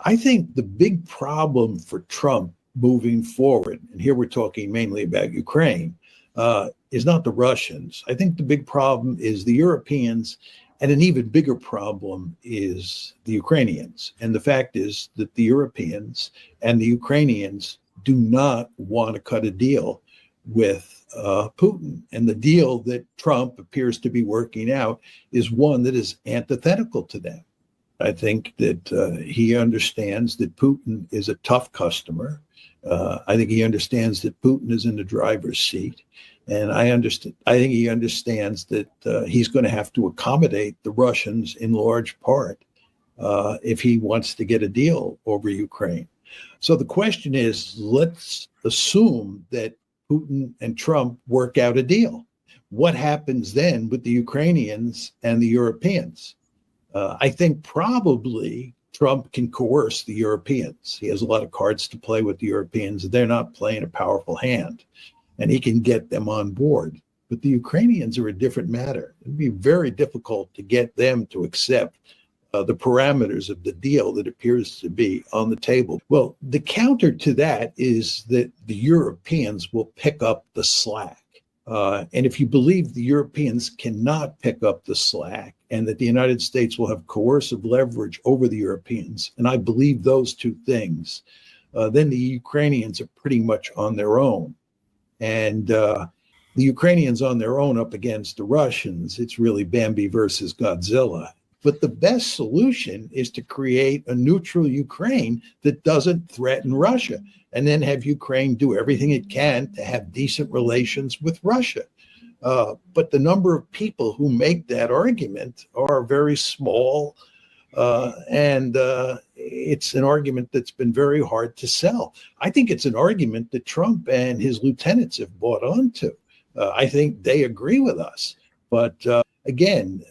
I think the big problem for Trump moving forward, and here we're talking mainly about Ukraine, is not the Russians. I think the big problem is the Europeans, and an even bigger problem is the Ukrainians. And the fact is that the Europeans and the Ukrainians do not want to cut a deal with Putin. And the deal that Trump appears to be working out is one that is antithetical to them. I think that he understands that Putin is a tough customer. I think he understands that Putin is in the driver's seat. And I think he understands that he's going to have to accommodate the Russians in large part if he wants to get a deal over Ukraine. So the question is, let's assume that Putin and Trump work out a deal. What happens then with the Ukrainians and the Europeans? I think probably Trump can coerce the Europeans. He has a lot of cards to play with the Europeans. They're not playing a powerful hand, and he can get them on board. But the Ukrainians are a different matter. It'd be very difficult to get them to accept the parameters of the deal that appears to be on the table. Well, the counter to that is that the Europeans will pick up the slack. And if you believe the Europeans cannot pick up the slack and that the United States will have coercive leverage over the Europeans, and I believe those two things, then the Ukrainians are pretty much on their own. And the Ukrainians on their own up against the Russians, it's really Bambi versus Godzilla. But the best solution is to create a neutral Ukraine that doesn't threaten Russia, and then have Ukraine do everything it can to have decent relations with Russia. But the number of people who make that argument are very small, and it's an argument that's been very hard to sell. I think it's an argument that Trump and his lieutenants have bought onto. I think they agree with us. But again,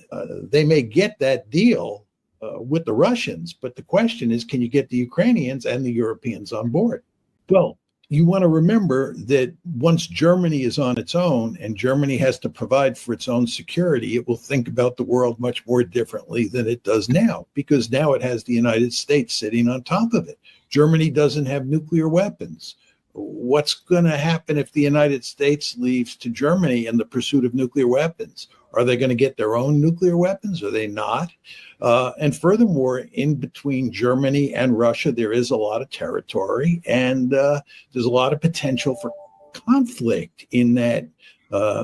they may get that deal with the Russians, but the question is, can you get the Ukrainians and the Europeans on board? Well, you want to remember that once Germany is on its own and Germany has to provide for its own security, it will think about the world much more differently than it does now, because now it has the United States sitting on top of it. Germany doesn't have nuclear weapons. What's going to happen if the United States leaves to Germany in the pursuit of nuclear weapons? Are they going to get their own nuclear weapons? Are they not? And furthermore, in between Germany and Russia, there is a lot of territory, and there's a lot of potential for conflict in that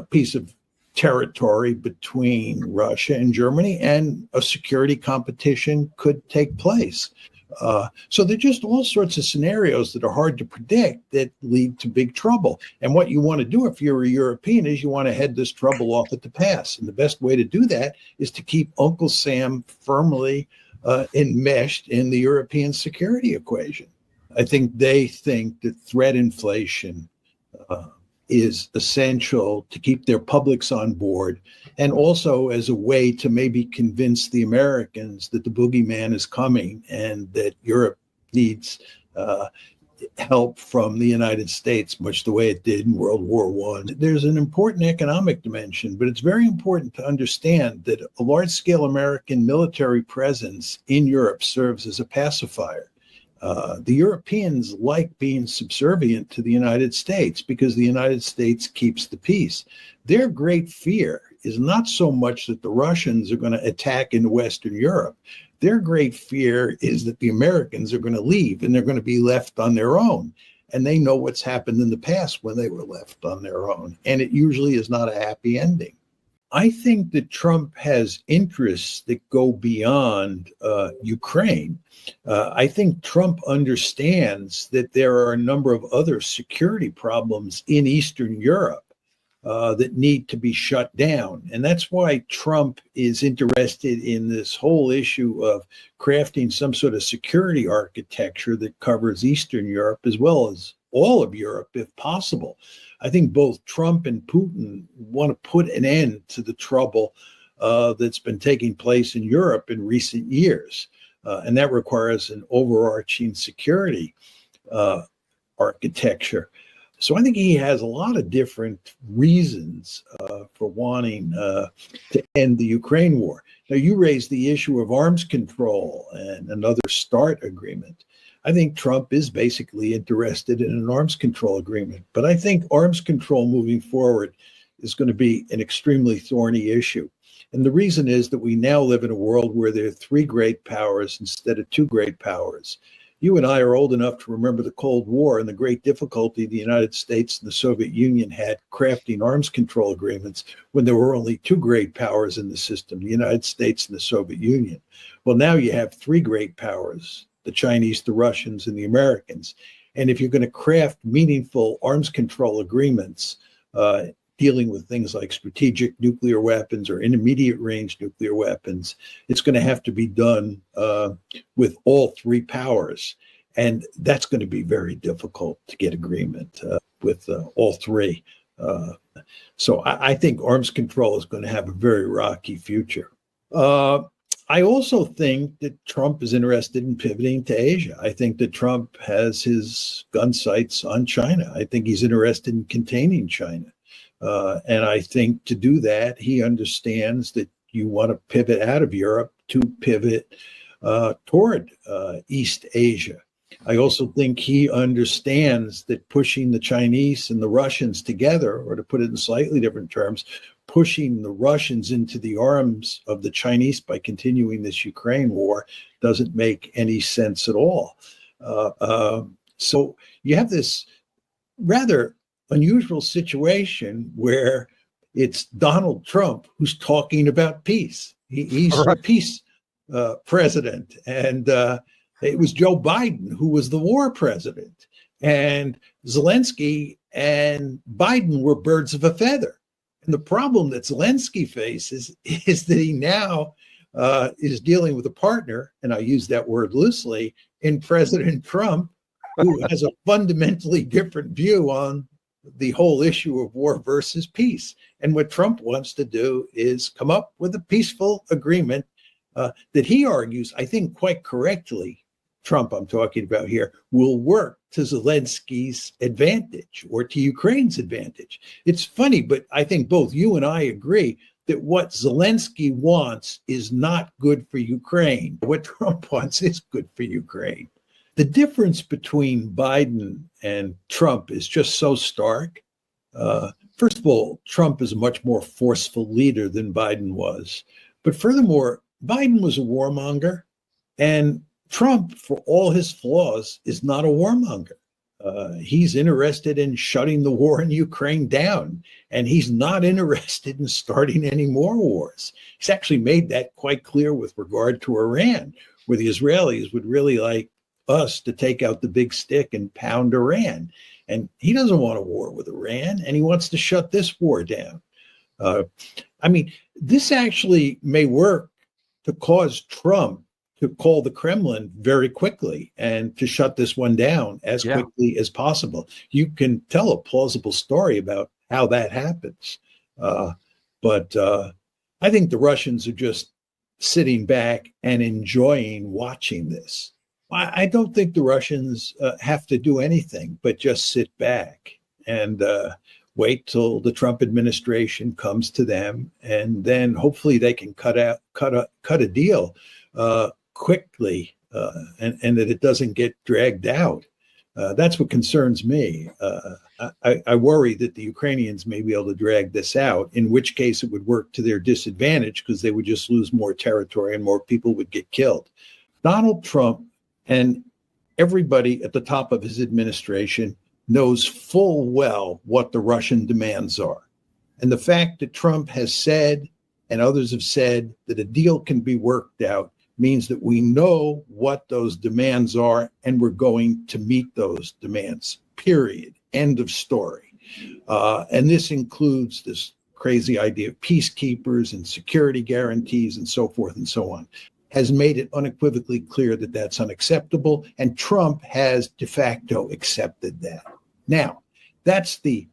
piece of territory between Russia and Germany, and a security competition could take place. So there are just all sorts of scenarios that are hard to predict that lead to big trouble. And what you want to do if you're a European is you want to head this trouble off at the pass. And the best way to do that is to keep Uncle Sam firmly enmeshed in the European security equation. I think they think that threat inflation is essential to keep their publics on board, and also as a way to maybe convince the Americans that the boogeyman is coming and that Europe needs help from the United States, much the way it did in World War I. There's an important economic dimension, but it's very important to understand that a large-scale American military presence in Europe serves as a pacifier. The Europeans like being subservient to the United States because the United States keeps the peace. Their great fear is not so much that the Russians are going to attack in Western Europe. Their great fear is that the Americans are going to leave and they're going to be left on their own. And they know what's happened in the past when they were left on their own. And it usually is not a happy ending. I think that Trump has interests that go beyond Ukraine. I think Trump understands that there are a number of other security problems in Eastern Europe that need to be shut down. And that's why Trump is interested in this whole issue of crafting some sort of security architecture that covers Eastern Europe as well as all of Europe, if possible. I think both Trump and Putin want to put an end to the trouble that's been taking place in Europe in recent years. And that requires an overarching security architecture. So I think he has a lot of different reasons for wanting to end the Ukraine war. Now, you raised the issue of arms control and another START agreement. I think Trump is basically interested in an arms control agreement, but I think arms control moving forward is going to be an extremely thorny issue. And the reason is that we now live in a world where there are three great powers instead of two great powers. You and I are old enough to remember the Cold War and the great difficulty the United States and the Soviet Union had crafting arms control agreements when there were only two great powers in the system, the United States and the Soviet Union. Well, now you have three great powers, the Chinese, the Russians, and the Americans. And if you're going to craft meaningful arms control agreements, dealing with things like strategic nuclear weapons or intermediate range nuclear weapons, it's going to have to be done with all three powers. And that's going to be very difficult to get agreement with all three. So I think arms control is going to have a very rocky future. I also think that Trump is interested in pivoting to Asia. I think that Trump has his gun sights on China. I think he's interested in containing China. And I think to do that, he understands that you want to pivot out of Europe to pivot toward East Asia. I also think he understands that pushing the Chinese and the Russians together, or to put it in slightly different terms, pushing the Russians into the arms of the Chinese by continuing this Ukraine war doesn't make any sense at all. So you have this rather unusual situation where it's Donald Trump who's talking about peace. He's the peace president. And it was Joe Biden who was the war president. And Zelensky and Biden were birds of a feather. And the problem that Zelensky faces is that he now is dealing with a partner, and I use that word loosely, in President Trump, who has a fundamentally different view on the whole issue of war versus peace. And what Trump wants to do is come up with a peaceful agreement that he argues, I think quite correctly, Trump I'm talking about here, will work to Zelensky's advantage or to Ukraine's advantage. It's funny, but I think both you and I agree that what Zelensky wants is not good for Ukraine. What Trump wants is good for Ukraine. The difference between Biden and Trump is just so stark. First of all, Trump is a much more forceful leader than Biden was. But furthermore, Biden was a warmonger, and Trump, for all his flaws, is not a warmonger. He's interested in shutting the war in Ukraine down, and he's not interested in starting any more wars. He's actually made that quite clear with regard to Iran, where the Israelis would really like us to take out the big stick and pound Iran. And he doesn't want a war with Iran, and he wants to shut this war down. I mean, this actually may work to cause Trump to call the Kremlin very quickly and to shut this one down as quickly as possible. You can tell a plausible story about how that happens. But I think the Russians are just sitting back and enjoying watching this. I don't think the Russians have to do anything but just sit back and wait till the Trump administration comes to them, and then hopefully they can cut a deal quickly, and that it doesn't get dragged out. That's what concerns me. I worry that the Ukrainians may be able to drag this out, in which case it would work to their disadvantage because they would just lose more territory and more people would get killed. Donald Trump and everybody at the top of his administration knows full well what the Russian demands are. And the fact that Trump has said, and others have said, that a deal can be worked out means that we know what those demands are, and we're going to meet those demands, period. End of story. And this includes this crazy idea of peacekeepers and security guarantees and so forth and so on. Has made it unequivocally clear that that's unacceptable, and Trump has de facto accepted that. Now, that's the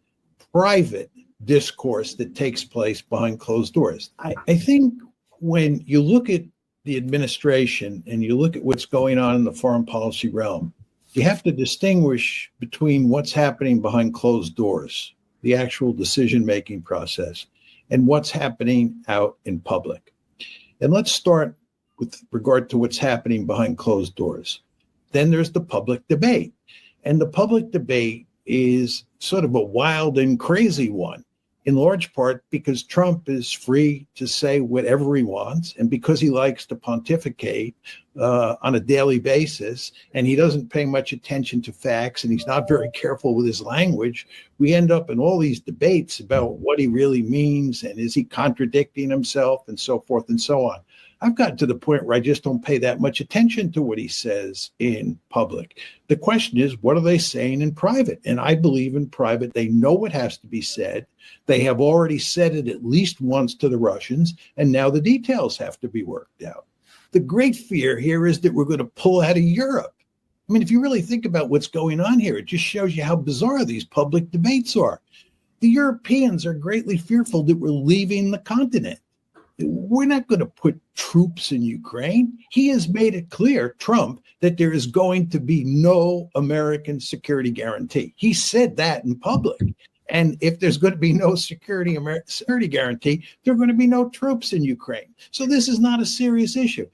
private discourse that takes place behind closed doors. I think when you look at the administration and you look at what's going on in the foreign policy realm, You have to distinguish between what's happening behind closed doors, the actual decision-making process, and what's happening out in public. And let's start with regard to what's happening behind closed doors. Then there's the public debate. And the public debate is sort of a wild and crazy one, in large part because Trump is free to say whatever he wants, and because he likes to pontificate on a daily basis, and he doesn't pay much attention to facts, and he's not very careful with his language, we end up in all these debates about what he really means, and is he contradicting himself, and so forth and so on. I've gotten to the point where I just don't pay that much attention to what he says in public. The question is, what are they saying in private? And I believe in private, they know what has to be said. They have already said it at least once to the Russians, and now the details have to be worked out. The great fear here is that we're going to pull out of Europe. I mean, if you really think about what's going on here, it just shows you how bizarre these public debates are. The Europeans are greatly fearful that we're leaving the continent. We're not going to put troops in Ukraine. He has made it clear, Trump, that there is going to be no American security guarantee. He said that in public. And if there's going to be no security guarantee, there are going to be no troops in Ukraine. So this is not a serious issue.